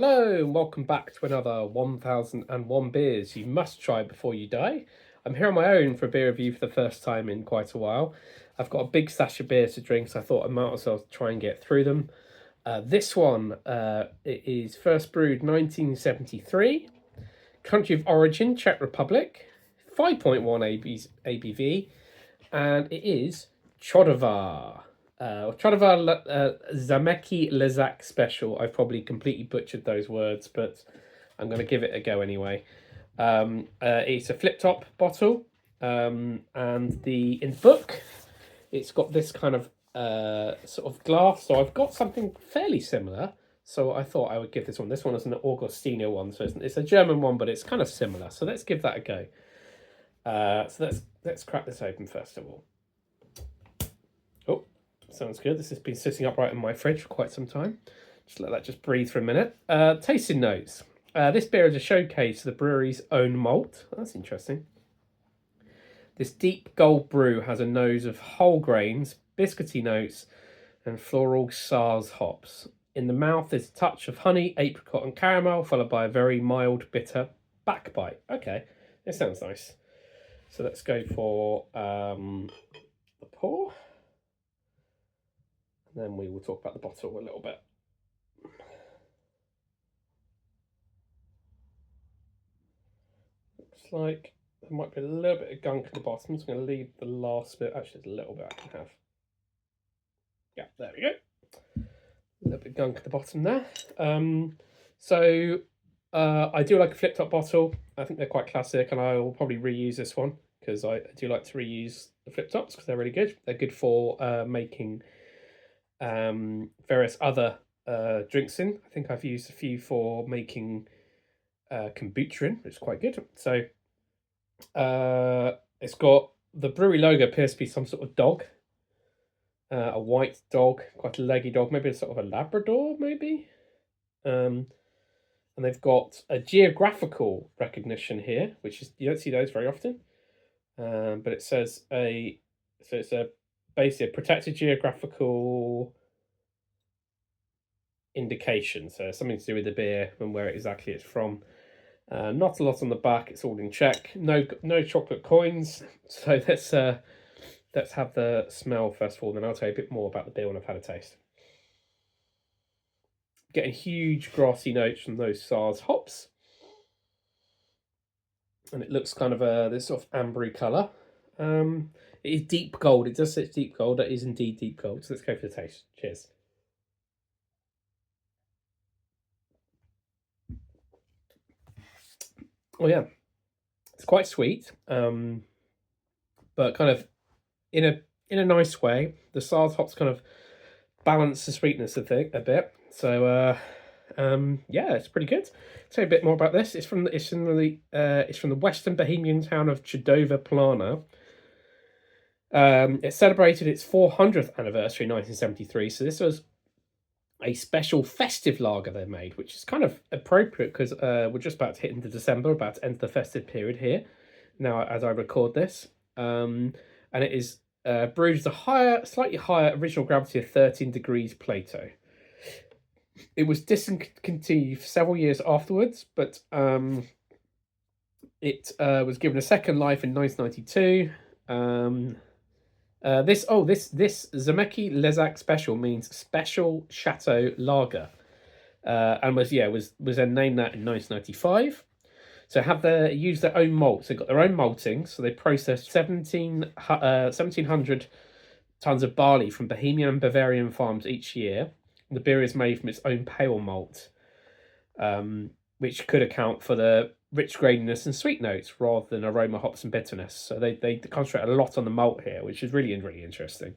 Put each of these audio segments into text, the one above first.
Hello and welcome back to another 1001 beers you must try before you die. I'm here on my own for a beer review for the first time in quite a while. I've got a big stash of beers to drink, so I thought I might as well try and get through them. This one it is first brewed 1973, country of origin Czech Republic, 5.1 ABV, and it is Chodovar. Chodovar Zámecký Ležák Special. I've probably completely butchered those words, but I'm going to give it a go anyway. It's a flip top bottle, and in the book, it's got this kind of sort of glass. So I've got something fairly similar. So I thought I would give this one. This one is an Augustiner one, so it's a German one, but it's kind of similar. So let's give that a go. So let's crack this open first of all. Oh, sounds good. This has been sitting upright in my fridge for quite some time. Just let that just breathe for a minute. Tasting notes. This beer is a showcase of the brewery's own malt. That's interesting. This deep gold brew has a nose of whole grains, biscuity notes, and floral Saaz hops. In the mouth, there's a touch of honey, apricot, and caramel, followed by a very mild, bitter backbite. Okay, this sounds nice. So let's go for the pour. And then we will talk about the bottle a little bit. Looks like there might be a little bit of gunk at the bottom, so I'm going to leave the last bit. Actually, there's a little bit I can have. Yeah, there we go. A little bit of gunk at the bottom there. I do like a flip top bottle. I think they're quite classic, and I will probably reuse this one because I do like to reuse the flip tops because they're really good. They're good for making various other drinks in. I think I've used a few for making kombucha in, which is quite good. So it's got the brewery logo appears to be some sort of dog, a white dog, quite a leggy dog, maybe a sort of a Labrador, maybe. And they've got a geographical recognition here, which is, you don't see those very often. But it says it's basically a protected geographical indication. So something to do with the beer and where exactly it's from. Not a lot on the back. It's all in Czech. No chocolate coins. So let's have the smell first of all. Then I'll tell you a bit more about the beer when I've had a taste. Getting huge grassy notes from those Saaz hops. And it looks kind of this sort of ambery colour. It is deep gold. It does say it's deep gold. That is indeed deep gold. So let's go for the taste. Cheers. Oh yeah, it's quite sweet, but kind of in a nice way. The Saaz hops kind of balance the sweetness of it a bit. So yeah, it's pretty good. Tell you a bit more about this. It's from the western Bohemian town of Chodovar. It celebrated its 400th anniversary in 1973. So this was a special festive lager they made, which is kind of appropriate because we're just about to hit into December, about to enter the festive period here now as I record this. And it is brewed at a slightly higher original gravity of 13 degrees Plato. It was discontinued for several years afterwards, but it was given a second life in 1992. This Zámecký Ležák Special means special chateau lager, and was then named that in 1995. So used their own malt. So they got their own malting. So they processed 1,700 tons of barley from Bohemian and Bavarian farms each year. The beer is made from its own pale malt, which could account for the rich graininess and sweet notes rather than aroma, hops, and bitterness. So they concentrate a lot on the malt here, which is really interesting.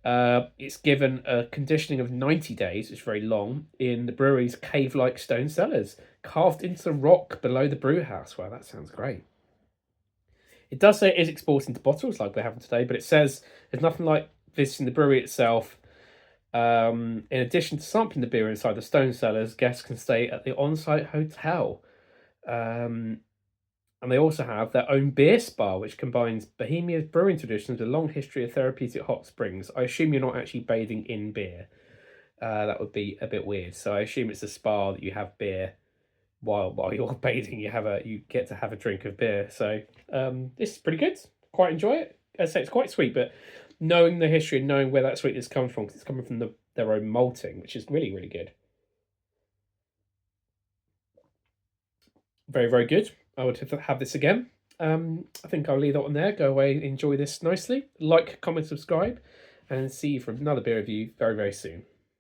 It's given a conditioning of 90 days, which is very long, in the brewery's cave-like stone cellars, carved into the rock below the brew house. Wow, that sounds great. It does say it is exported into bottles like we're having today, but it says there's nothing like visiting the brewery itself. In addition to sampling the beer inside the stone cellars, guests can stay at the on-site hotel. And they also have their own beer spa, which combines Bohemia's brewing traditions with a long history of therapeutic hot springs. I assume you're not actually bathing in beer. that would be a bit weird. So I assume it's a spa that you have beer while you're bathing. You get to have a drink of beer. So this is pretty good. Quite enjoy it. As I say, it's quite sweet, but knowing the history and knowing where that sweetness comes from, because it's coming from their own malting, which is really, really good. Very, very good. I would have this again. I think I'll leave that one there. Go away, enjoy this nicely. Like, comment, subscribe, and see you for another beer review very, very soon.